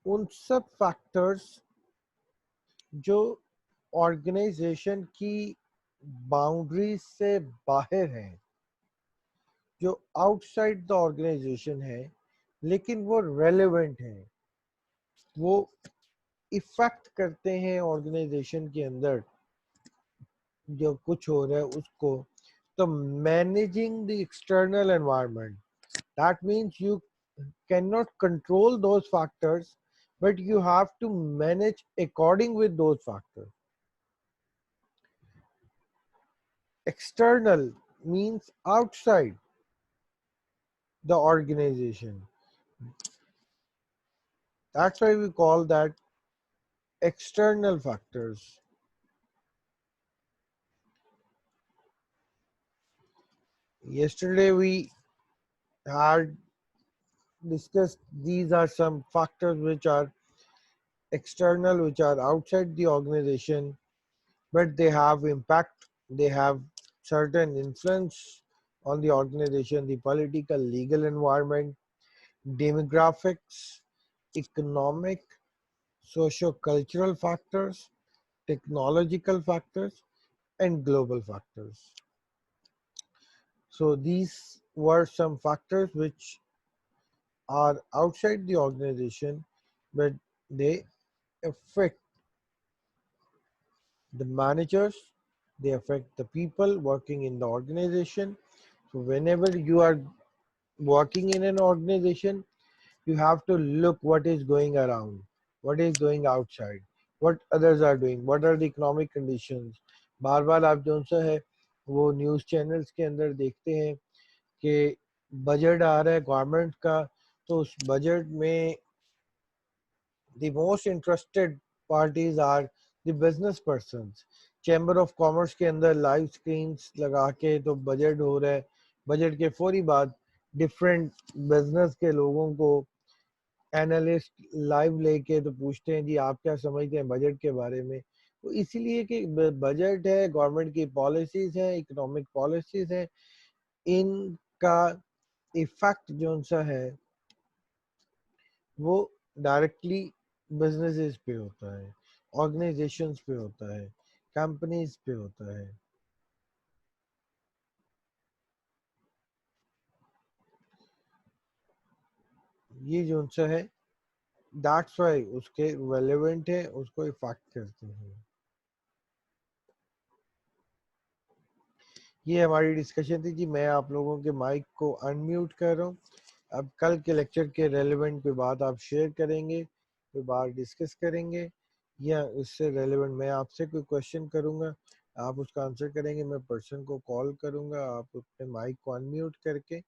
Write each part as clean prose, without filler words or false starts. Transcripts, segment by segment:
उन सब फैक्टर्स जो ऑर्गेनाइजेशन की बाउंड्री से बाहर हैं, जो आउटसाइड द ऑर्गेनाइजेशन है लेकिन वो रेलेवेंट है, वो इफेक्ट करते हैं ऑर्गेनाइजेशन के अंदर जो कुछ हो रहा है उसको. तो managing the external environment, that means you cannot control those factors, but you have to manage according with those factors. External means outside the organization. That's why we call that external factors. Yesterday we had discussed these are some factors which are external, which are outside the organization, but they have impact, they have certain influence on the organization, the political, legal environment, demographics, economic, socio-cultural factors, technological factors, and global factors. So these were some factors which are outside the organization, but they affect the managers, they affect the people working in the organization. So whenever you are working in an organization, you have to look what is going around, what is going outside, what others are doing, what are the economic conditions. बार बार आप जो सा है वो news channels के अंदर देखते हैं कि बजट आ रहा है गवर्नमेंट का, तो उस बजट में the most interested parties are the business persons. Chamber of commerce के अंदर लाइव स्क्रीन्स लगा के तो बजट हो रहा है, बजट के फौरी बाद डिफरेंट बिजनेस के लोगों को एनालिस्ट लाइव लेके तो पूछते हैं जी आप क्या समझते हैं बजट के बारे में. तो इसीलिए कि बजट है, गवर्नमेंट की पॉलिसीज हैं, इकोनॉमिक पॉलिसीज हैं, इनका इफेक्ट जो सा है वो डायरेक्टली बिजनेसेस पे होता है, ऑर्गेनाइजेशंस पे होता है, कंपनीज पे होता है. ये जो सा है दैट्स वाई उसके रेलेवेंट है, उसको इफेक्ट करते हैं. ये हमारी डिस्कशन थी जी. मैं आप लोगों के माइक को अनम्यूट कर रहा हूँ. अब कल के लेक्चर के रेलेवेंट कोई बात आप शेयर करेंगे, कोई बात डिस्कस करेंगे, या इससे रेलेवेंट मैं आपसे कोई क्वेश्चन करूँगा, आप उसका आंसर करेंगे, मैं पर्सन को कॉल करूँगा, आप अपने माइक को अनम्यूट करके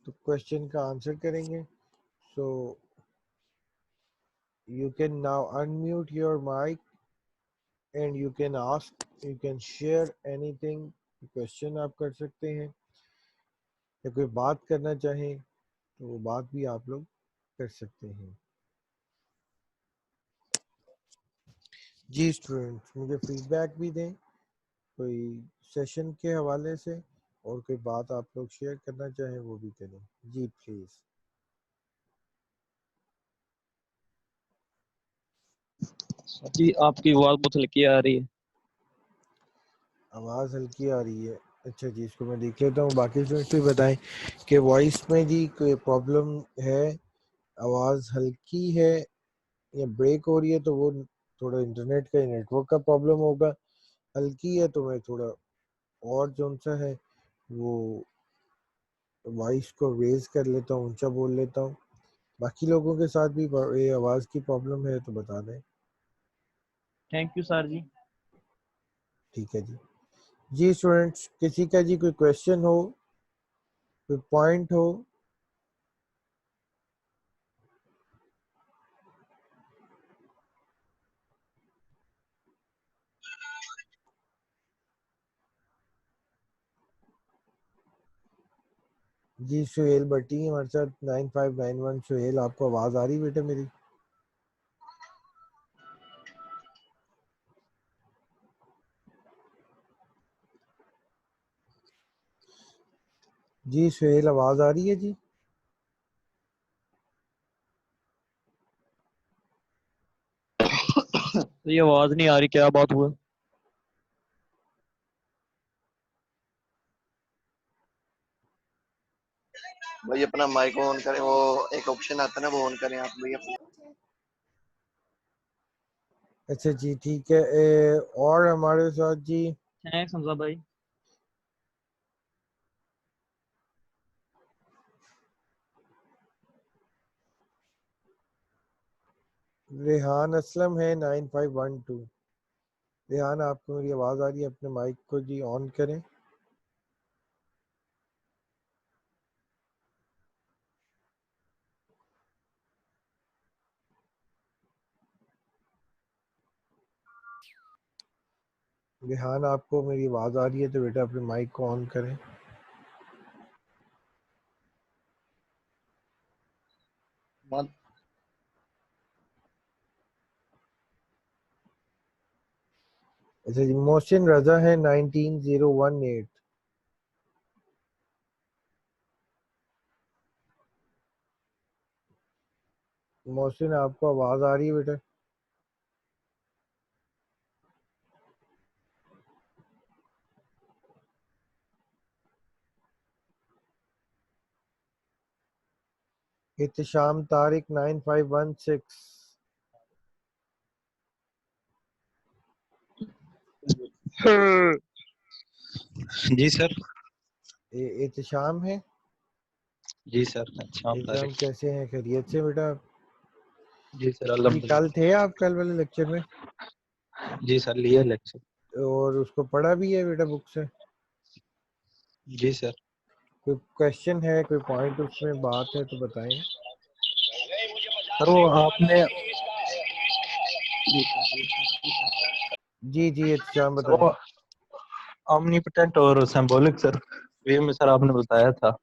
तो क्वेश्चन का आंसर करेंगे. So you can now unmute your mic and you can ask, you can share anything. Question आप कर सकते हैं या कोई बात करना चाहें तो वो बात भी आप लोग कर सकते हैं. जी स्टूडेंट्स, मुझे फीडबैक भी दें कोई सेशन के हवाले से, और कोई बात आप लोग शेयर करना चाहें वो भी करें. जी प्लीज़. जी आपकी आवाज बहुत हल्की आ रही है. आवाज़ हल्की आ रही है. अच्छा जी, इसको मैं देख लेता हूँ. बाकी स्टूडेंट्स भी बताएं कि वॉइस में जी कोई प्रॉब्लम है, आवाज़ हल्की है या ब्रेक हो रही है, तो वो थोड़ा इंटरनेट का नेटवर्क का प्रॉब्लम होगा. हल्की है तो मैं थोड़ा और जो सा है वो वॉइस को रेज कर लेता हूँ, ऊंचा बोल लेता हूँ. बाकी लोगों के साथ भी ये आवाज़ की प्रॉब्लम है तो बता दें. थैंक यू सर जी. ठीक है जी. जी स्टूडेंट्स, किसी का जी कोई क्वेश्चन हो, कोई पॉइंट हो. जी सुहेल भट्टी हमारे साथ 9591. सुहेल, आपको आवाज़ आ रही बेटा मेरी? जी सुहेल, आवाज़ आ रही है जी? तो ये आवाज नहीं आ रही, क्या बात हुआ? भाई अपना माइक ऑन करें, वो एक ऑप्शन आता है ना, वो ऑन करें आप भाई अपना। अच्छा जी ठीक है। और हमारे साथ जी थैंक्स हमजा भाई। रेहान असलम है 9512। रेहान, आपको मेरी आवाज़ आ रही है? अपने माइक को जी ऑन करें। रेहान, आपको मेरी आवाज़ आ रही है तो बेटा अपने माइक को ऑन करें। मत- अच्छा जी, मोहसिन रजा है 19018। मोहसिन, आपको आवाज़ आ रही है बेटा? इत्तिशाम तारिक 9516। जी सर। इत्तिशाम है। जी सर, शाम एकदम तारीख। कैसे हैं? खैरियत से बेटा आप? जी सर, जी कल अल्हम्दुलिल्लाह। थे आप कल वाले लेक्चर में? जी सर, लिया लेक्चर। और उसको पढ़ा भी है बेटा बुक से? जी सर। कोई क्वेश्चन है, कोई पॉइंट उसमें बात है तो बताएं। सर वो आपने जी जी इत्तिशाम सर बताएं। वो omnipotent और सिंबॉलिक सर, वे में सर आपने बताया था।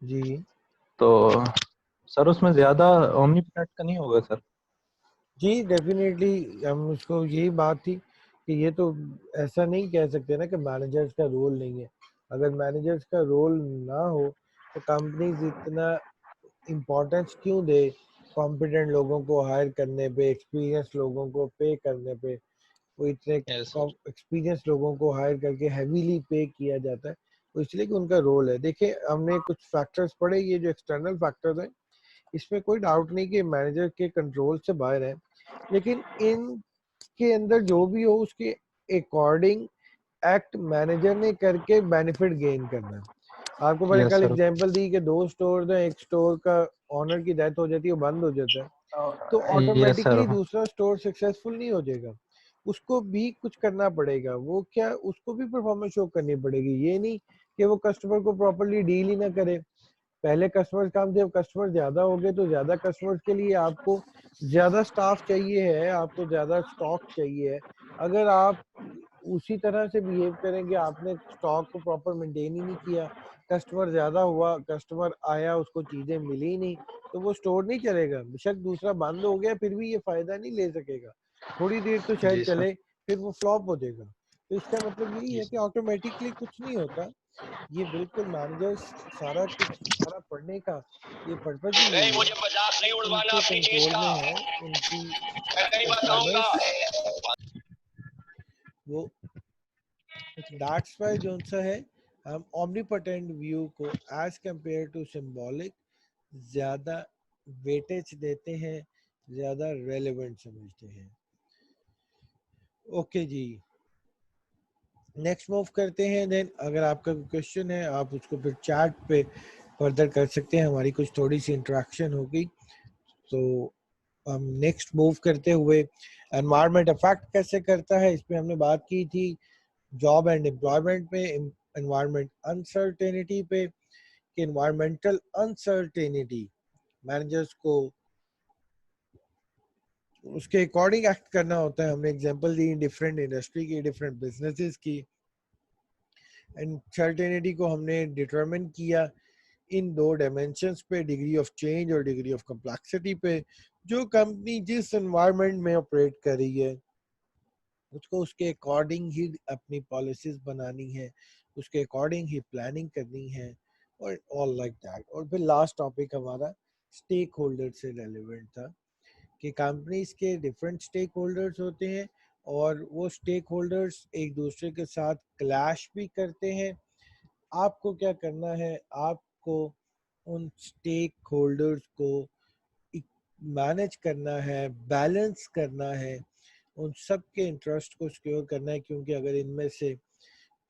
जी तो सर उसमें ज्यादा omnipotent का नहीं होगा सर? जी डेफिनेटली, हम उसको यही बात थी कि ये तो ऐसा नहीं कह सकते ना कि मैनेजर्स का रोल नहीं है। अगर मैनेजर्स का रोल ना हो तो कंपनीज इतना इम्पोर्टेंस क्यों दे कॉम्पिटेंट लोगों को हायर करने पे, एक्सपीरियंस लोगों को पे करने पे। वो इतने यस सर। एक्सपीरियंस लोगों को हायर करके हैवीली पे किया जाता है, वो इसलिए कि उनका रोल है। देखिए हमने कुछ फैक्टर्स पढ़े, ये जो एक्सटर्नल फैक्टर्स हैं इसमें कोई डाउट नहीं कि मैनेजर के कंट्रोल से बाहर है, लेकिन इनके अंदर जो भी हो उसके अकॉर्डिंग एक्ट मैनेजर ने करके बेनिफिट गेन करना है। आपको मैंने यस कल सर। एग्जांपल दी कि दो स्टोर हैं, एक स्टोर का ऑनर की डेथ हो जाती है, वो बंद हो जाता है, तो यस सर। ऑटोमेटिकली दूसरा स्टोर सक्सेसफुल नहीं हो जाएगा। उसको भी कुछ करना पड़ेगा। वो क्या, उसको भी परफॉर्मेंस शो करनी पड़ेगी। ये नहीं कि वो कस्टमर को प्रॉपरली डील ही ना करे। पहले कस्टमर कम थे, अब कस्टमर ज्यादा हो गए, तो ज्यादा कस्टमर्स के लिए आपको ज्यादा स्टाफ चाहिए है, आपको ज्यादा स्टॉक चाहिए है। अगर आप उसी तरह से बिहेव करेंगे, आपने स्टॉक को प्रॉपर मेंटेन ही नहीं किया, कस्टमर ज्यादा हुआ, कस्टमर आया, उसको चीजें मिली ही नहीं, तो वो स्टोर नहीं चलेगा। बेशक दूसरा बंद हो गया फिर भी ये फायदा नहीं ले सकेगा। थोड़ी देर तो शायद जी सर। चले, फिर वो फ्लॉप हो जाएगा। तो इसका मतलब यही जी है कि सर। ऑटोमेटिकली कुछ नहीं होता। ये बिल्कुल मैनेजर्स, सारा कुछ सारा पढ़ने का ये पर्पज ही नहीं, यही है मुझे मजाक नहीं कि उड़वाना इनके अपनी चीज कंट्रोल का। में है इनकी मैं नहीं बताऊंगा। परफॉर्मेंस। वो दैट्स वाई जो सा है, हम omnipotent व्यू को एज कंपेयर टू सिंबॉलिक ज्यादा वेटेज देते हैं, ज्यादा रेलेवेंट समझते हैं। ओके जी, नेक्स्ट मूव करते हैं। देन अगर आपका कोई क्वेश्चन है आप उसको फिर चैट पे फर्दर कर सकते हैं, हमारी कुछ थोड़ी सी इंटरेक्शन होगी। तो हम नेक्स्ट मूव करते हुए एनवायरनमेंट अफेक्ट कैसे करता है इस पे हमने बात की थी। जॉब एंड एम्प्लॉयमेंट पे, एनवायरनमेंट अनसर्टेनिटी पे, कि एनवायरमेंटल अनसर्टेनिटी मैनेजर्स को उसके अकॉर्डिंग एक्ट करना होता है। हमने एग्जांपल दी डिफरेंट इंडस्ट्री की, डिफरेंट बिजनेसेस की। अनसर्टेनिटी को हमने डिटरमिन किया इन दो डायमेंशंस पे, डिग्री ऑफ चेंज और डिग्री ऑफ कम्प्लेक्सिटी पे। जो कंपनी जिस एनवायरनमेंट में ऑपरेट कर रही है उसको उसके अकॉर्डिंग ही अपनी पॉलिसीज बनानी है, उसके अकॉर्डिंग ही प्लानिंग करनी है, और ऑल लाइक दैट। और फिर लास्ट टॉपिक हमारा स्टेक होल्डर से रेलिवेंट था कि कंपनीज के डिफरेंट स्टेक होल्डर्स होते हैं और वो स्टेक होल्डर्स एक दूसरे के साथ क्लैश भी करते हैं। आपको क्या करना है, आपको उन स्टेक होल्डर्स को मैनेज करना है, बैलेंस करना है, उन सब के इंटरेस्ट को सिक्योर करना है, क्योंकि अगर इनमें से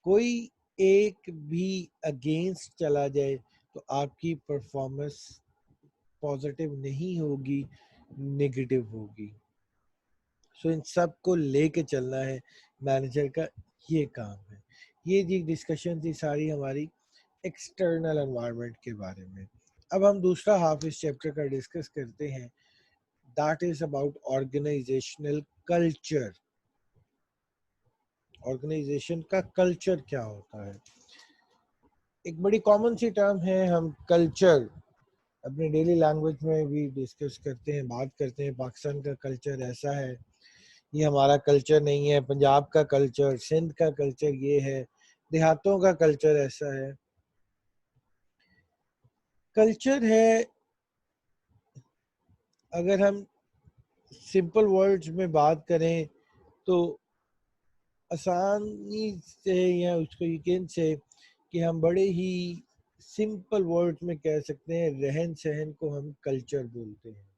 कोई एक भी अगेंस्ट चला जाए तो आपकी परफॉर्मेंस पॉजिटिव नहीं होगी, नेगेटिव होगी। सो इन सब को लेके चलना है, मैनेजर का ये काम है। ये जी डिस्कशन थी सारी हमारी एक्सटर्नल एनवायरनमेंट के बारे में। अब हम दूसरा हाफ इस चैप्टर का डिस्कस करते हैं, that is about organisational culture. Organisation का कल्चर क्या होता है? एक बड़ी कॉमन सी टर्म है, हम कल्चर अपने डेली लैंग्वेज में भी डिस्कस करते हैं, बात करते हैं पाकिस्तान का कल्चर ऐसा है, ये हमारा कल्चर नहीं है, पंजाब का कल्चर, सिंध का कल्चर ये है, देहातों का कल्चर ऐसा है। कल्चर है, अगर हम सिंपल वर्ड्स में बात करें तो आसानी से या उसको यकीन से कि हम बड़े ही सिंपल वर्ड्स में कह सकते हैं, रहन सहन को हम कल्चर बोलते हैं।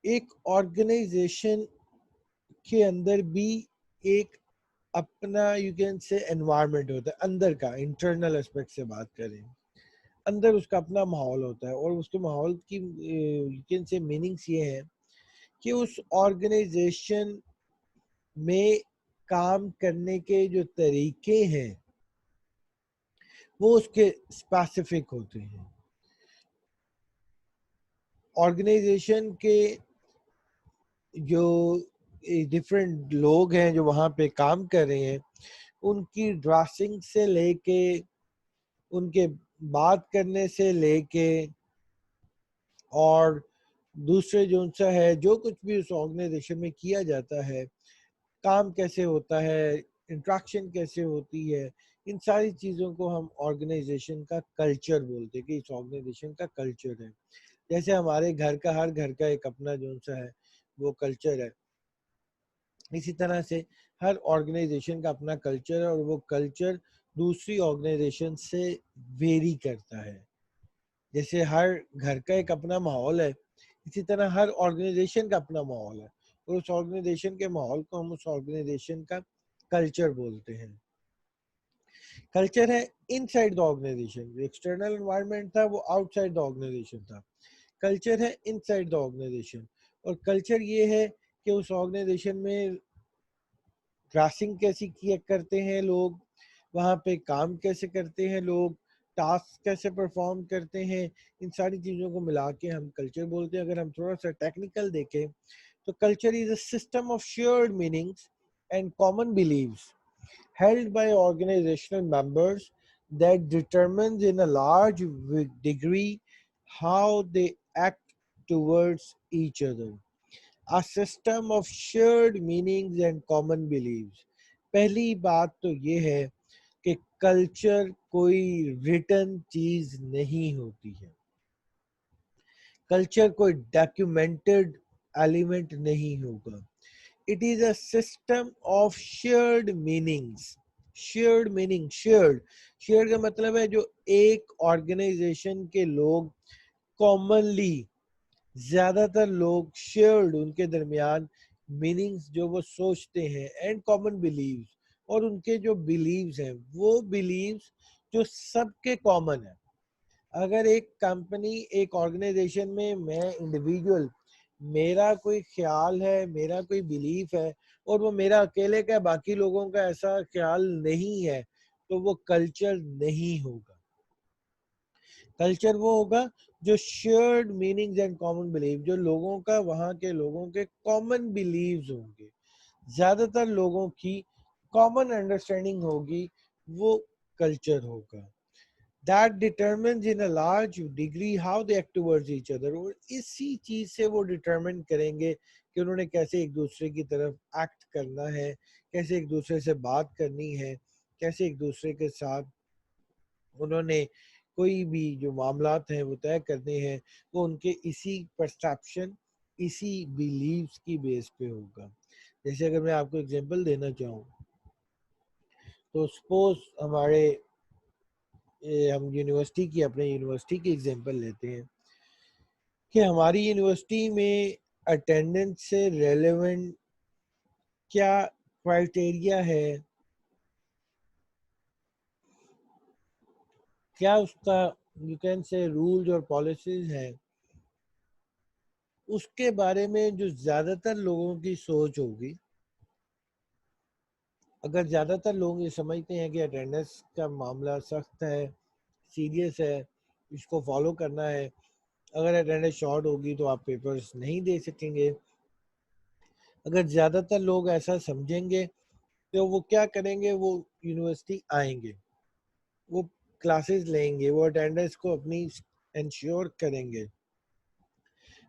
एक ऑर्गेनाइजेशन के अंदर भी एक अपना यू कैन से एनवायरनमेंट होता है, अंदर का इंटरनल एस्पेक्ट से बात करें, अंदर उसका अपना माहौल होता है, और उसके माहौल की यू कैन से मीनिंग्स ये है कि उस ऑर्गेनाइजेशन में काम करने के जो तरीके हैं वो उसके स्पेसिफिक होते हैं। ऑर्गेनाइजेशन के जो डिफरेंट लोग हैं जो वहाँ पे काम कर रहे हैं, उनकी ड्रेसिंग से लेके, उनके बात करने से लेके, और दूसरे जो सा है जो कुछ भी उस ऑर्गेनाइजेशन में किया जाता है, काम कैसे होता है, इंट्रैक्शन कैसे होती है, इन सारी चीज़ों को हम ऑर्गेनाइजेशन का कल्चर बोलते हैं कि इस ऑर्गेनाइजेशन का कल्चर है। जैसे हमारे घर का, हर घर का एक अपना जो सा है वो कल्चर है, इसी तरह से हर ऑर्गेनाइजेशन का अपना कल्चर है, और वो कल्चर दूसरी ऑर्गेनाइजेशन से वेरी करता है। जैसे हर घर का एक अपना माहौल है, इसी तरह हर ऑर्गेनाइजेशन का अपना माहौल है, और उस ऑर्गेनाइजेशन के माहौल को हम उस ऑर्गेनाइजेशन का कल्चर बोलते हैं। कल्चर है इनसाइड द ऑर्गेनाइजेशन, जो एक्सटर्नल एनवायरनमेंट था वो आउटसाइड द ऑर्गेनाइजेशन था। कल्चर है इनसाइड द ऑर्गेनाइजेशन, और कल्चर ये है कि उस ऑर्गेनाइजेशन में ड्रेसिंग कैसी किया करते हैं लोग, वहाँ पे काम कैसे करते हैं लोग, टास्क कैसे परफॉर्म करते हैं, इन सारी चीज़ों को मिला के हम कल्चर बोलते हैं। अगर हम थोड़ा सा टेक्निकल देखें तो culture is a system of shared meanings and common beliefs held by organizational members that determines in a large degree how they act towards each other. A system of shared meanings and common beliefs. पहली बात तो ये है कि culture कोई written चीज नहीं होती है, कल्चर कोई डॉक्यूमेंटेड एलिमेंट नहीं होगा। It is a system of shared meanings. Shared meaning, shared का मतलब है जो एक ऑर्गेनाइजेशन के लोग कॉमनली, ज्यादातर लोग शेयर्ड, उनके दरमियान मीनिंग्स जो वो सोचते हैं, एंड कॉमन बिलीव्स, और उनके जो बिलीव्स हैं वो बिलीव्स जो सबके कॉमन है। अगर एक कंपनी, एक ऑर्गेनाइजेशन में मैं इंडिविजुअल, मेरा कोई ख्याल है, मेरा कोई बिलीफ है, और वो मेरा अकेले का, बाकी लोगों का ऐसा ख्याल नहीं है, तो वो कल्चर नहीं होगा। कल्चर वो होगा जो shared meanings and common believe, जो लोगों का, वहाँ के लोगों के कॉमन बिलीव्स होंगे, ज्यादातर लोगों की कॉमन अंडरस्टैंडिंग होगी, वो कल्चर होगा। That determines in a large degree how they act towards each other, और इसी चीज से वो डिटरमिन करेंगे कि उन्होंने कैसे एक दूसरे की तरफ एक्ट करना है, कैसे एक दूसरे से बात करनी है, कैसे एक दूसरे के साथ उन्होंने कोई भी जो मामलात हैं वो तय करने हैं, वो उनके इसी परसेप्शन, इसी बिलीव्स की बेस पे होगा। जैसे अगर मैं आपको एग्जांपल देना चाहूँ तो सपोज हमारे हम यूनिवर्सिटी की अपने यूनिवर्सिटी की एग्जांपल लेते हैं कि हमारी यूनिवर्सिटी में अटेंडेंस से रेलेवेंट क्या क्राइटेरिया है, क्या उसका यू कैन से रूल्स और पॉलिसीज हैं, उसके बारे में जो ज़्यादातर लोगों की सोच होगी। अगर ज़्यादातर लोग ये समझते हैं कि अटेंडेंस का मामला सख्त है, सीरियस है, इसको फॉलो करना है, अगर अटेंडेंस शॉर्ट होगी तो आप पेपर्स नहीं दे सकेंगे, अगर ज़्यादातर लोग ऐसा समझेंगे तो वो क्या करेंगे, वो यूनिवर्सिटी आएंगे, वो क्लासेस लेंगे, वो अटेंडेंस को अपनी इंश्योर करेंगे।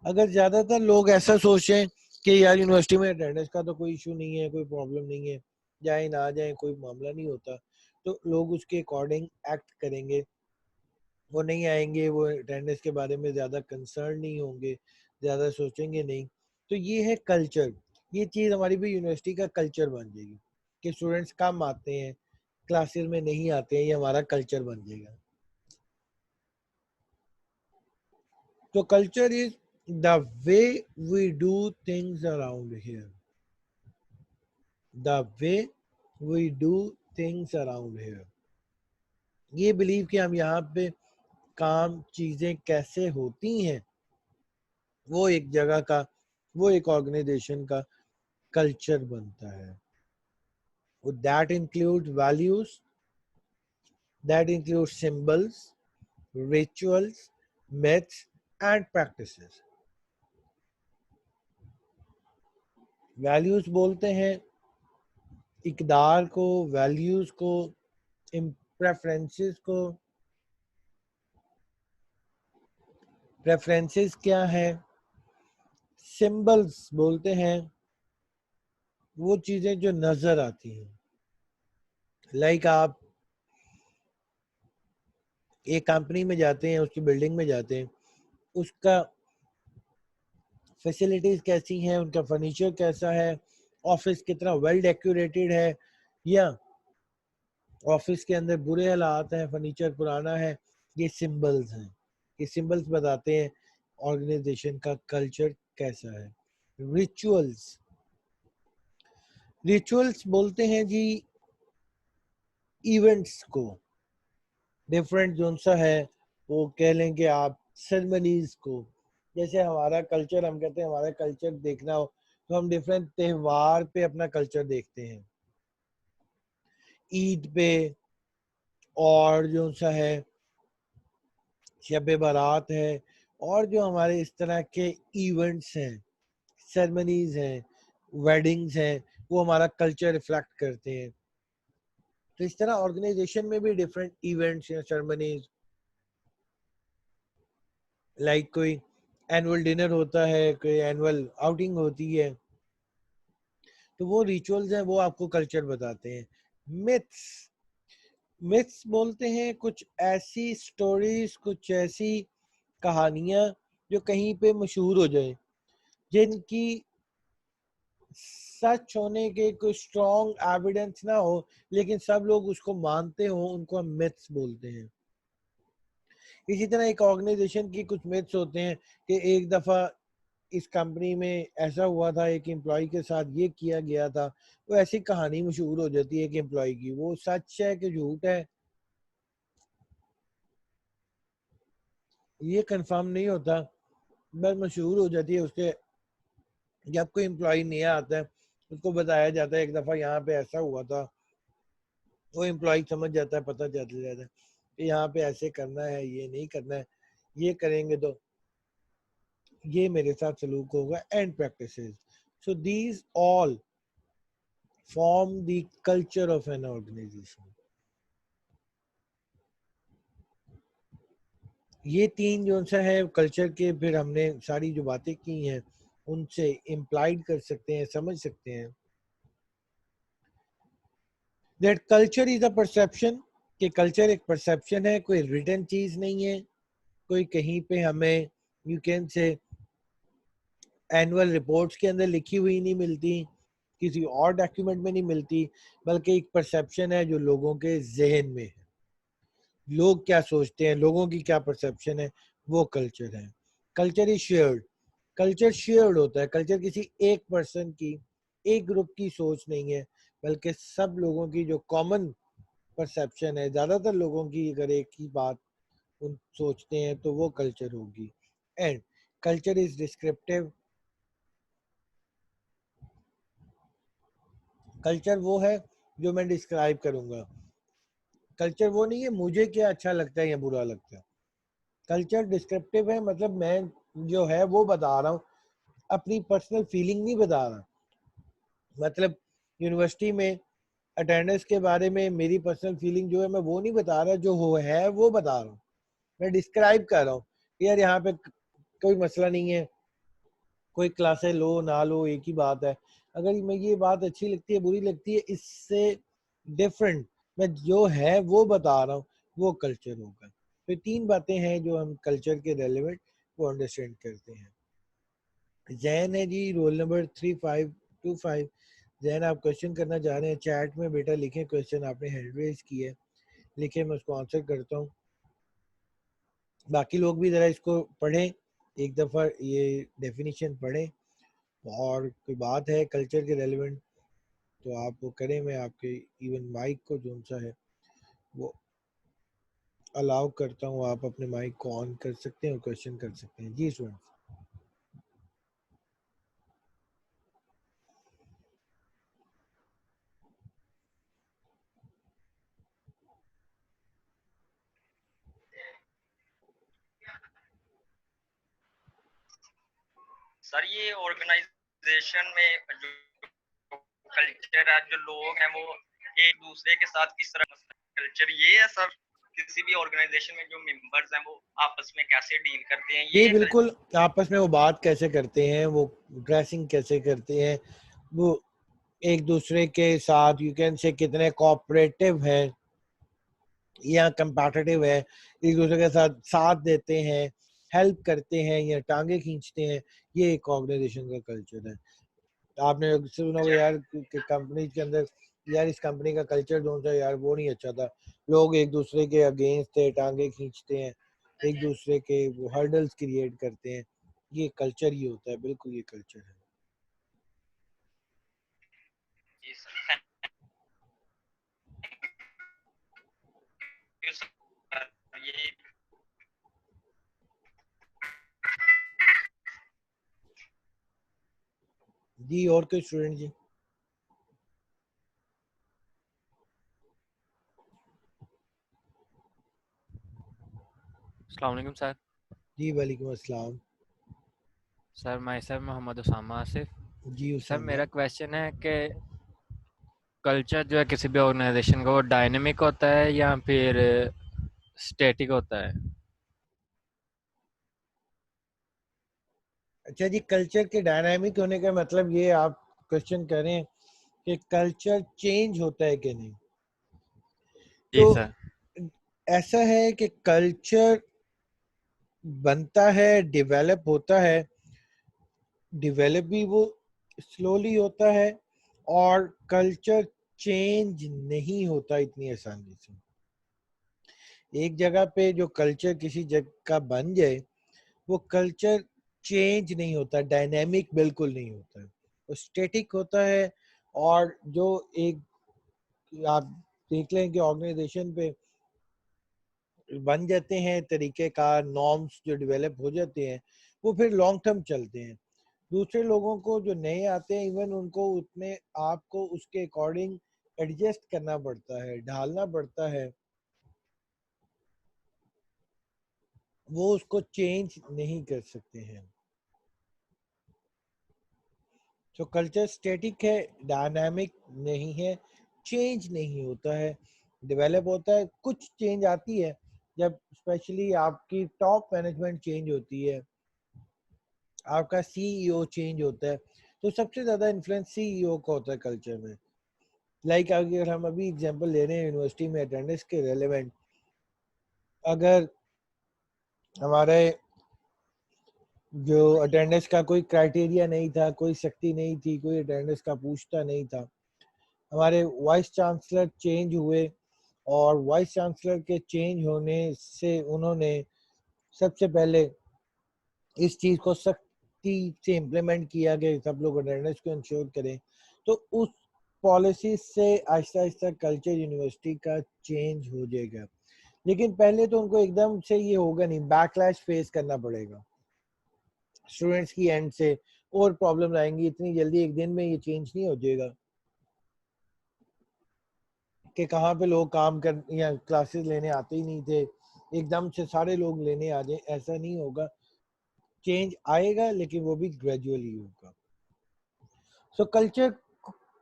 अगर ज़्यादातर लोग ऐसा सोचें कि यार यूनिवर्सिटी में अटेंडेंस का तो कोई इशू नहीं है, कोई प्रॉब्लम नहीं है, जाए ना जाए कोई मामला नहीं होता, तो लोग उसके अकॉर्डिंग एक्ट करेंगे, वो नहीं आएंगे, वो अटेंडेंस के बारे में ज़्यादा कंसर्न नहीं होंगे, ज़्यादा सोचेंगे नहीं। तो ये है कल्चर, ये चीज़ हमारी भी यूनिवर्सिटी का कल्चर बन जाएगी कि स्टूडेंट्स कम आते हैं, क्लासेस में नहीं आते हैं, ये हमारा कल्चर बन जाएगा। तो culture is the way we do things around here, the way we do things around here. ये बिलीव कि हम यहाँ पे काम चीज़ें कैसे होती हैं, वो एक जगह का, वो एक ऑर्गेनाइजेशन का कल्चर बनता है। That include values, that include symbols, rituals, myths and practices. Values बोलते हैं इकदार को, वैल्यूज को, प्रेफरेंसेस को। प्रेफरेंसेस क्या है? सिंबल्स बोलते हैं वो चीजें जो नजर आती हैं। लाइक आप एक कंपनी में जाते हैं, उसकी बिल्डिंग में जाते हैं, उसका फैसिलिटीज कैसी हैं, उनका फर्नीचर कैसा है, ऑफिस कितना वेल डेकोरेटेड है, या ऑफिस के अंदर बुरे हालात हैं, फर्नीचर पुराना है, ये सिंबल्स हैं। ये सिंबल्स बताते हैं ऑर्गेनाइजेशन का कल्चर कैसा है। रिचुअल्स, रिचुअल्स बोलते हैं जी इवेंट्स को, डिफरेंट जोन सा है, वो कह लें कि आप सेरेमनीज को। जैसे हमारा कल्चर, हम कहते हैं हमारा कल्चर देखना हो तो हम डिफरेंट त्योहार पे अपना कल्चर देखते हैं, ईद पे, और जो सा है शब बारात है, और जो हमारे इस तरह के इवेंट्स हैं, सेरेमनीज हैं, वेडिंग्स हैं, वो हमारा कल्चर रिफ्लेक्ट करते हैं। तो इस तरह ऑर्गेनाइजेशन में भी डिफरेंट इवेंट्स या सेरेमनीज, लाइक कोई एनुअल डिनर होता है, कोई एनुअल आउटिंग होती है, तो वो रिचुअल्स हैं, वो आपको कल्चर बताते हैं। मिथ्स, मिथ्स बोलते हैं कुछ ऐसी स्टोरीज, कुछ ऐसी कहानियां जो कहीं पे मशहूर हो जाए, जिनकी सच होने के कोई स्ट्रॉन्ग एविडेंस ना हो, लेकिन सब लोग उसको मानते हो, उनको हम मिथ्स बोलते हैं। इसी तरह एक ऑर्गेनाइजेशन की कुछ मिथ्स होते हैं कि एक दफा इस कंपनी में ऐसा हुआ था, एक एम्प्लॉय के साथ ये किया गया था, वो ऐसी कहानी मशहूर हो जाती है कि एम्प्लॉय की, वो सच है कि झूठ है ये कंफर्म नहीं होता, बस मशहूर हो जाती है। उसके जब कोई एम्प्लॉय नया आता है उसको बताया जाता है एक दफा यहाँ पे ऐसा हुआ था, वो एम्प्लॉय समझ जाता है, पता चल जाता है कि यहाँ पे ऐसे करना है, ये नहीं करना है, ये करेंगे तो ये मेरे साथ सलूक होगा, and practices. So these all form the culture of an organization. ये तीन जो सा है कल्चर के, फिर हमने सारी जो बातें की हैं उनसे इम्प्लाइड कर सकते हैं, समझ सकते हैं that culture is a perception, कि कल्चर एक परसेप्शन है, कोई रिटन चीज नहीं है, कोई कहीं पे हमें you can say annual reports के अंदर लिखी हुई नहीं मिलती, किसी और डॉक्यूमेंट में नहीं मिलती, बल्कि एक परसेप्शन है जो लोगों के जहन में है। लोग क्या सोचते हैं, लोगों की क्या परसेप्शन है, वो कल्चर है। Culture is shared, culture shared होता है। कल्चर किसी एक पर्सन की, एक ग्रुप की सोच नहीं है, बल्कि सब लोगों की जो कॉमन परसेप्शन है, ज्यादातर लोगों की अगर एक ही बात उन सोचते हैं तो वो कल्चर होगी। And culture is descriptive. Culture वो है जो मैं डिस्क्राइब करूंगा। कल्चर वो नहीं है मुझे क्या अच्छा लगता है या बुरा लगता है। कल्चर डिस्क्रिप्टिव है, मतलब मैं जो है वो बता रहा हूँ, अपनी पर्सनल फीलिंग नहीं बता रहा। मतलब यूनिवर्सिटी में अटेंडेंस के बारे में मेरी पर्सनल फीलिंग जो है मैं वो नहीं बता रहा, जो हो है वो बता रहा हूँ। मैं डिस्क्राइब कर रहा हूँ यार यहाँ पे कोई मसला नहीं है, कोई क्लासें लो ना लो एक ही बात है। अगर मैं ये बात अच्छी लगती है बुरी लगती है, इससे डिफरेंट मैं जो है वो बता रहा हूँ, वो कल्चर होगा। तो तीन बातें हैं जो हम कल्चर के रेलेवेंट वो अंडरस्टैंड करते हैं। जैन है जी, रोल नंबर 3525। जैन आप क्वेश्चन करना चाह रहे हैं, चैट में बेटा लिखें क्वेश्चन, आपने हैंड रेज की है, लिखें, मैं उसको आंसर करता हूँ। बाकी लोग भी ज़रा इसको पढ़ें, एक दफ़ा ये डेफिनेशन पढ़ें, और कोई बात है कल्चर के रेलेवेंट तो आप वो करें। मैं आपके इवन माइक को जो सा है वो अलाउ करता हूँ, आप अपने माइक को ऑन कर सकते हैं और क्वेश्चन कर सकते हैं। जी स्टूडेंट। सर ये ऑर्गेनाइजेशन में जो कल्चर है, जो लोग हैं वो एक दूसरे के साथ किस तरह कल्चर ये है सर, किसी भी ऑर्गेनाइजेशन में जो मेंबर्स हैं वो आपस में कैसे डील करते हैं, जी ये बिल्कुल, आपस में वो बात कैसे करते हैं, वो ड्रेसिंग कैसे करते हैं, वो एक दूसरे के साथ यू कैन से कितने कोऑपरेटिव हैं या कंपैटिटिव है, एक दूसरे के साथ साथ देते हैं, हेल्प करते हैं या टांगे खींचते हैं, ये एक ऑर्गेनाइजेशन का कल्चर है। आपने सुना होगा यार कंपनी के अंदर, यार इस कंपनी का कल्चर जो सा यार वो नहीं अच्छा था, लोग एक दूसरे के अगेंस्ट थे, टांगे खींचते हैं, एक दूसरे के वो हर्डल्स क्रिएट करते हैं, ये कल्चर ही होता है। बिल्कुल ये कल्चर है। ये जी और कोई स्टूडेंट जी? अस्सलाम वालेकुम सर। जी वालेकुम अस्सलाम। सर मैं सर मोहम्मद उसामा आसिफ। जी सर उसामा। मेरा क्वेश्चन है कि कल्चर जो है किसी भी ऑर्गेनाइजेशन का वो डायनेमिक होता है या फिर स्टैटिक होता है? अच्छा जी, कल्चर के डायनामिक होने का मतलब ये आप क्वेश्चन करें कि कल्चर चेंज होता है कि नहीं। जी तो सर। ऐसा है कि कल्चर बनता है, डेवलप होता है, डेवलप भी वो स्लोली होता है, और कल्चर चेंज नहीं होता इतनी आसानी से। एक जगह पे जो कल्चर किसी जगह का बन जाए, वो कल्चर चेंज नहीं होता, डायनेमिक बिल्कुल नहीं होता है, वो स्टैटिक होता है। और जो एक आप देख लें कि ऑर्गेनाइजेशन पे बन जाते हैं तरीक़ेकार, नॉर्म्स जो डेवलप हो जाते हैं, वो फिर लॉन्ग टर्म चलते हैं। दूसरे लोगों को जो नए आते हैं, इवन उनको उतने आपको उसके अकॉर्डिंग एडजस्ट करना पड़ता है, ढालना पड़ता है, वो उसको चेंज नहीं कर सकते हैं। तो कल्चर स्टैटिक है, डायनामिक नहीं है, चेंज नहीं होता है, डेवलप होता है। कुछ चेंज आती है जब स्पेशली आपकी टॉप मैनेजमेंट चेंज होती है, आपका सीईओ चेंज होता है, तो सबसे ज़्यादा इन्फ्लुएंस सीईओ का होता है कल्चर में। लाइक अगर हम अभी एग्जांपल ले रहे हैं यूनिवर्सिटी में अटेंडेंस के रेलेवेंट, अगर हमारे जो अटेंडेंस का कोई क्राइटेरिया नहीं था, कोई सख्ती नहीं थी, कोई अटेंडेंस का पूछता नहीं था। हमारे वाइस चांसलर चेंज हुए और वाइस चांसलर के चेंज होने से उन्होंने सबसे पहले इस चीज़ को सख्ती से इम्प्लीमेंट किया कि सब लोग अटेंडेंस को इंश्योर करें। तो उस पॉलिसी से आहिस्ता आहिस्ता कल्चर यूनिवर्सिटी का चेंज हो जाएगा, लेकिन पहले तो उनको एकदम से ये होगा नहीं, बैकलैश फेस करना पड़ेगा स्टूडेंट्स की एंड से, और प्रॉब्लम आएंगी। इतनी जल्दी एक दिन में ये चेंज नहीं हो जाएगा कि कहाँ पे लोग काम कर या क्लासेस लेने आते ही नहीं थे, एकदम से सारे लोग लेने आ जाए, ऐसा नहीं होगा। चेंज आएगा लेकिन वो भी ग्रेजुअली होगा। सो कल्चर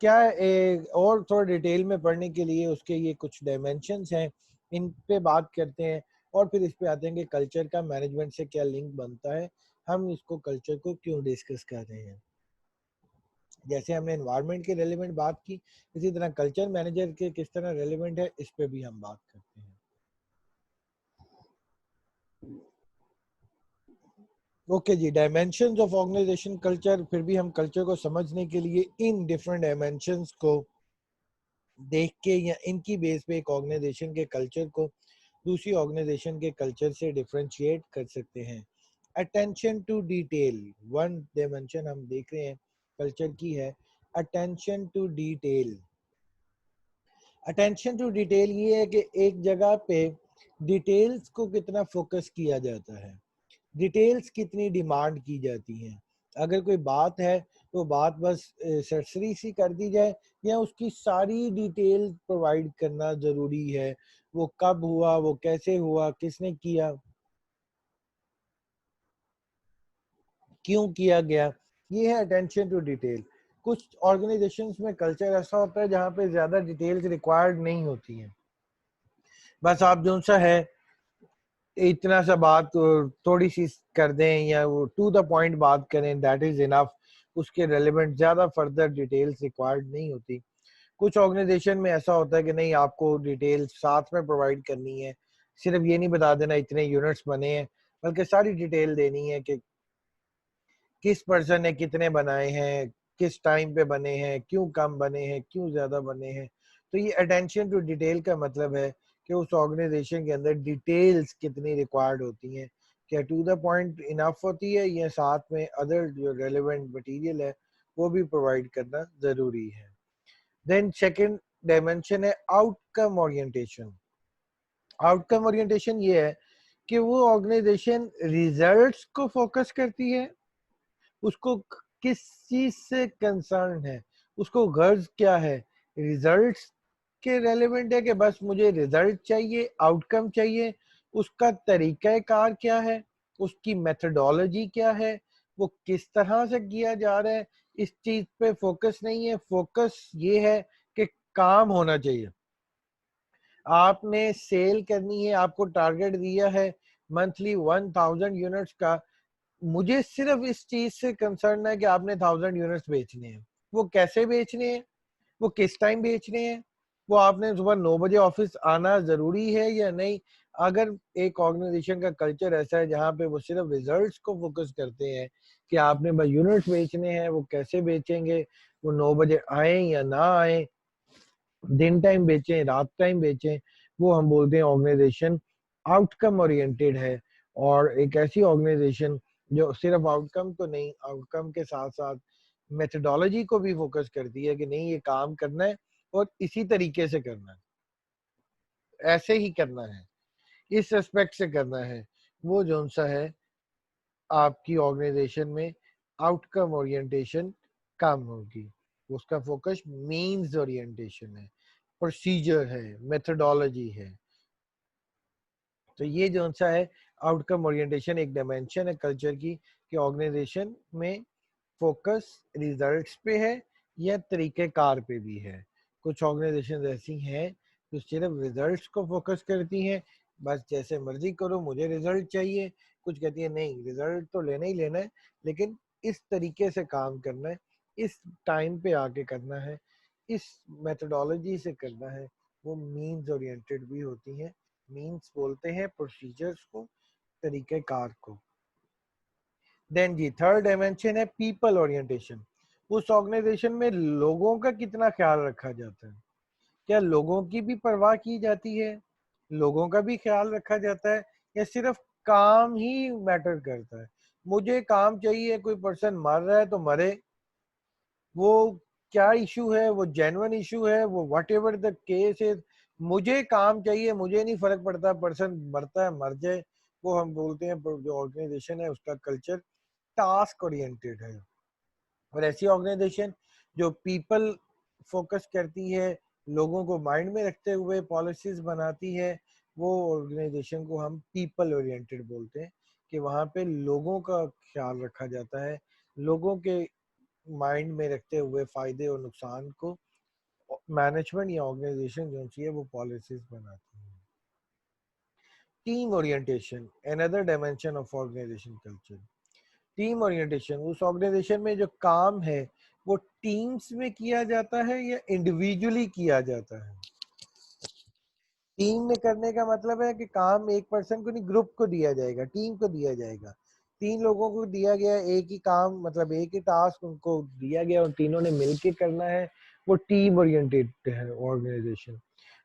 क्या है, और थोड़ा डिटेल में पढ़ने के लिए उसके ये कुछ डायमेंशंस हैं, इन पे बात करते हैं और फिर इस पे आते हैं कि कल्चर का मैनेजमेंट से क्या लिंक बनता है, हम इसको कल्चर को क्यों डिस्कस कर रहे हैं। जैसे हमने एनवायरनमेंट के रेलेवेंट बात की, इसी तरह कल्चर मैनेजर के किस तरह रेलेवेंट है, इस पे भी हम बात करते हैं। ओके जी, डायमेंशंस ऑफ ऑर्गेनाइजेशन कल्चर। फिर भी हम कल्चर को समझने के लिए इन डिफरेंट डायमेंशंस को देख के या इनकी बेस पे एक ऑर्गेनाइजेशन के कल्चर को दूसरी ऑर्गेनाइजेशन के कल्चर से डिफरेंशिएट कर सकते हैं। Attention to detail, one dimension हम देख रहे हैं कल्चर की है attention to detail. Attention to detail ये है कि एक जगह पे डिटेल्स को कितना फोकस किया जाता है, डिटेल्स कितनी डिमांड की जाती हैं। अगर कोई बात है तो बात बस सरसरी सी कर दी जाए या उसकी सारी डिटेल प्रोवाइड करना ज़रूरी है। वो कब हुआ, वो कैसे हुआ, किसने किया, क्यों किया गया, ये है अटेंशन टू डिटेल। कुछ ऑर्गेनाइजेशंस में कल्चर ऐसा होता है जहाँ पे ज़्यादा डिटेल्स रिक्वायर्ड नहीं होती हैं, बस आप जो सा है इतना सा बात थोड़ी सी कर दें या वो टू द पॉइंट बात करें, दैट इज इनफ। उसके रेलेवेंट ज्यादा फर्दर डिटेल्स रिक्वायर्ड नहीं होती। कुछ ऑर्गेनाइजेशन में ऐसा होता है कि नहीं, आपको डिटेल्स साथ में प्रोवाइड करनी है, सिर्फ ये नहीं बता देना इतने यूनिट्स बने हैं, बल्कि सारी डिटेल देनी है कि किस पर्सन ने कितने बनाए हैं, किस टाइम पे बने हैं, क्यों कम बने हैं, क्यों ज्यादा बने हैं। तो ये अटेंशन टू डिटेल का मतलब है कि उस ऑर्गेनाइजेशन के अंदर डिटेल्स कितनी रिक्वायर्ड होती हैं, क्या टू द पॉइंट इनफ होती है या साथ में अदर जो रेलेवेंट मटेरियल है वो भी प्रोवाइड करना जरूरी है। देन सेकंड डायमेंशन है आउटकम ओरिएंटेशन। आउटकम ओरिएंटेशन ये है कि वो ऑर्गेनाइजेशन रिजल्ट्स को फोकस करती है, उसको किस चीज से कंसर्न है, उसको गर्ज क्या है, रिजल्ट्स के रेलेवेंट है कि बस मुझे रिजल्ट चाहिए, आउटकम चाहिए, उसका तरीका कार क्या है, उसकी मेथडोलॉजी क्या है, वो किस तरह से किया जा रहा है, इस चीज पे फोकस नहीं है। फोकस ये है कि काम होना चाहिए। आपने सेल करनी है, आपको टारगेट दिया है मंथली 1000 यूनिट्स का, मुझे सिर्फ इस चीज से कंसर्न है कि आपने 1000 यूनिट्स बेचने हैं। वो कैसे बेचने हैं, वो किस टाइम बेचने हैं, वो आपने सुबह 9 बजे ऑफिस आना जरूरी है या नहीं। अगर एक ऑर्गेनाइजेशन का कल्चर ऐसा है जहाँ पे वो सिर्फ रिजल्ट्स को फोकस करते हैं कि आपने बस यूनिट्स बेचने हैं, वो कैसे बेचेंगे, वो 9 बजे आए या ना आए, दिन टाइम बेचें, रात टाइम बेचें, वो हम बोलते हैं ऑर्गेनाइजेशन आउटकम ओरिएंटेड है। और एक ऐसी ऑर्गेनाइजेशन जो सिर्फ आउटकम तो नहीं, आउटकम के साथ साथ मेथडोलॉजी को भी फोकस करती है कि नहीं, ये काम करना है और इसी तरीके से करना है, ऐसे ही करना है, इस एस्पेक्ट से करना है, वो जो सा है आपकी ऑर्गेनाइजेशन में आउटकम ओरिएंटेशन कम होगी। उसका फोकस मीन्स ओरिएंटेशन है, प्रोसीजर है, मेथडोलॉजी है। तो ये जो सा है आउटकम ओरिएंटेशन एक डायमेंशन है कल्चर की कि ऑर्गेनाइजेशन में फोकस रिजल्ट्स पे है या तरीक़ेकार पे भी है। कुछ ऑर्गेनाइजेशन ऐसी हैं जो सिर्फ रिजल्ट्स को फोकस करती हैं, बस जैसे मर्जी करो मुझे रिजल्ट चाहिए। कुछ कहती है नहीं, रिजल्ट तो लेना ही लेना है, लेकिन इस तरीके से काम करना है, इस टाइम पे आके करना है, इस मेथडोलॉजी से करना है। वो मीन्स ओरिएंटेड भी होती हैं। मीन्स बोलते हैं प्रोसीजर्स को, तरीक़ेकार को। देन जी थर्ड डायमेंशन है पीपल ओरिएंटेशन। उस ऑर्गेनाइजेशन में लोगों का कितना ख्याल रखा जाता है, क्या लोगों की भी परवाह की जाती है, लोगों का भी ख्याल रखा जाता है, या सिर्फ काम ही मैटर करता है। मुझे काम चाहिए, कोई पर्सन मर रहा है तो मरे, वो क्या इशू है, वो जेन्युइन इशू है, वो व्हाट एवर द केस है, मुझे काम चाहिए, मुझे नहीं फर्क पड़ता पर्सन मरता है मर जाए। वो हम बोलते हैं जो ऑर्गेनाइजेशन है उसका कल्चर टास्क ओरिएंटेड है। और ऐसी ऑर्गेनाइजेशन जो पीपल फोकस करती है, लोगों को माइंड में रखते हुए पॉलिसीज बनाती है, वो ऑर्गेनाइजेशन को हम पीपल ओरिएंटेड बोलते हैं, कि वहाँ पे लोगों का ख्याल रखा जाता है, लोगों के माइंड में रखते हुए फायदे और नुकसान को मैनेजमेंट या ऑर्गेनाइजेशन जो चाहिए वो पॉलिसीज बनाती है। Team orientation, another dimension of organisation culture. Team orientation, उस ऑर्गेनाइजेशन में जो काम है वो टीम्स में किया जाता है या इंडिविजुअली किया जाता है। टीम में करने का मतलब है कि काम एक पर्सन को नहीं, ग्रुप को दिया जाएगा, टीम को दिया जाएगा। 3 लोगों को दिया गया एक ही काम, मतलब एक ही टास्क उनको दिया गया और तीनों ने मिलके करना है, वो टीम ओरिएंटेड है ऑर्गेनाइजेशन।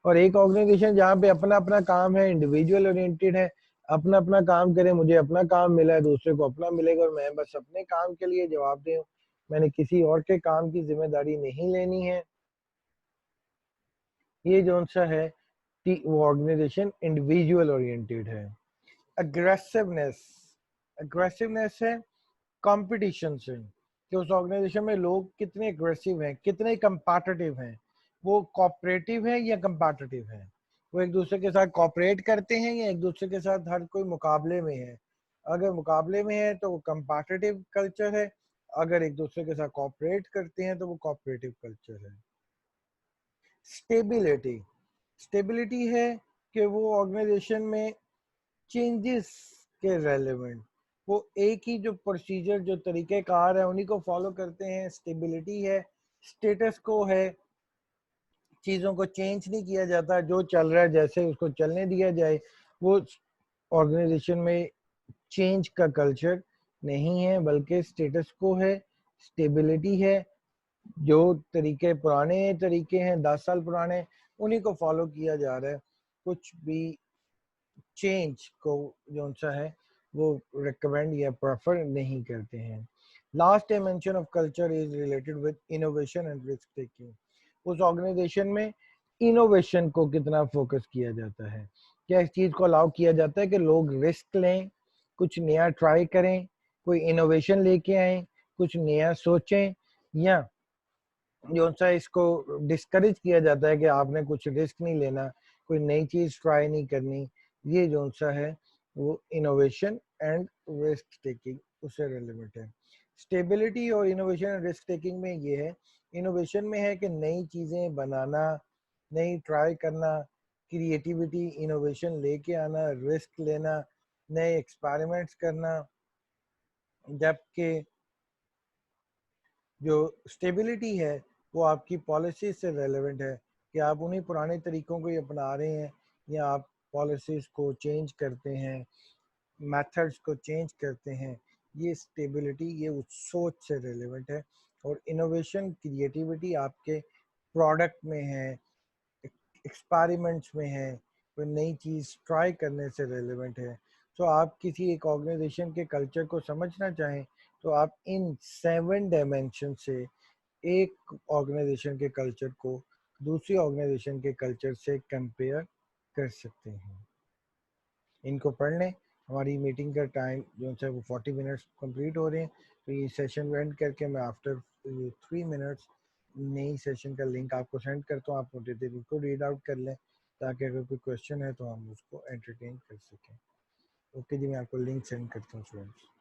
और एक ऑर्गेनाइजेशन जहाँ पे अपना अपना काम है, इंडिविजुअल ओरिएंटेड है, अपना अपना काम करे, मुझे अपना काम मिला है, दूसरे को अपना मिलेगा और मैं बस अपने काम के लिए जवाबदेह हूँ, मैंने किसी और के काम की जिम्मेदारी नहीं लेनी है। ये जो सा है वो ऑर्गेनाइजेशन इंडिविजुअल ओरिएंटेड है। अग्रेसिवनेस, अग्रेसिवनेस है कंपटीशन से, कि उस ऑर्गेनाइजेशन में लोग कितने अग्रेसिव हैं, कितने कंपैटिटिव हैं, वो कोऑपरेटिव है या कंपैटिटिव है, वो एक दूसरे के साथ कोऑपरेट करते हैं या एक दूसरे के साथ हर कोई मुकाबले में है। अगर मुकाबले में है तो वो कंपैटिटिव कल्चर है, अगर एक दूसरे के साथ कोऑपरेट करते हैं तो वो कोऑपरेटिव कल्चर है। स्टेबिलिटी, स्टेबिलिटी है कि वो ऑर्गेनाइजेशन में चेंजेस के रेलेवेंट, वो एक ही जो प्रोसीजर जो तरीक़ेकार है उन्हीं को फॉलो करते हैं। स्टेबिलिटी है, स्टेटस को है, चीज़ों को चेंज नहीं किया जाता, जो चल रहा है जैसे उसको चलने दिया जाए। वो ऑर्गेनाइजेशन में चेंज का कल्चर नहीं है, बल्कि स्टेटस को है, स्टेबिलिटी है, जो तरीके पुराने तरीके हैं 10 साल पुराने उन्हीं को फॉलो किया जा रहा है, कुछ भी चेंज को जो सा है वो रिकमेंड या प्रेफर नहीं करते हैं। Last dimension of culture is related with innovation and risk taking. उस ऑर्गेनाइजेशन में इनोवेशन को कितना फोकस किया जाता है, क्या इस चीज को अलाउ किया जाता है कि लोग रिस्क लें, कुछ नया ट्राई करें, कोई इनोवेशन लेके आए, कुछ नया सोचें, या जो सा इसको डिस्करेज किया जाता है कि आपने कुछ रिस्क नहीं लेना, कोई नई चीज ट्राई नहीं करनी। ये जो सा है वो इनोवेशन एंड रिस्क टेकिंग उससे रिलेवेंट है। स्टेबिलिटी और इनोवेशन एंड रिस्क टेकिंग में ये है, इनोवेशन में है कि नई चीजें बनाना, नई ट्राई करना, क्रिएटिविटी, इनोवेशन लेके आना, रिस्क लेना, नए एक्सपेरिमेंट्स करना। जबकि जो स्टेबिलिटी है वो आपकी पॉलिसी से रेलेवेंट है, कि आप उन्हीं पुराने तरीकों को ही अपना रहे हैं या आप पॉलिसीज को चेंज करते हैं, मेथड्स को चेंज करते हैं। ये स्टेबिलिटी ये उस सोच से रेलेवेंट है। और इनोवेशन, क्रिएटिविटी आपके प्रोडक्ट में है, एक्सपेरिमेंट्स में है, कोई नई चीज़ ट्राई करने से रेलेवेंट है। तो आप किसी एक ऑर्गेनाइजेशन के कल्चर को समझना चाहें तो आप इन 7 डायमेंशन से एक ऑर्गेनाइजेशन के कल्चर को दूसरी ऑर्गेनाइजेशन के कल्चर से कंपेयर कर सकते हैं। इनको पढ़ लें। हमारी मीटिंग का टाइम जो है वो 40 मिनट्स कंप्लीट हो रहे हैं, तो ये सेशन एंड करके मैं आफ्टर 3 मिनट्स नई सेशन का लिंक आपको सेंड करता हूँ, आप मुझे उसको रीड आउट कर लें ताकि अगर कोई क्वेश्चन है तो हम उसको एंटरटेन कर सकें। ओके जी, मैं आपको लिंक सेंड करता हूँ स्टूडेंट्स।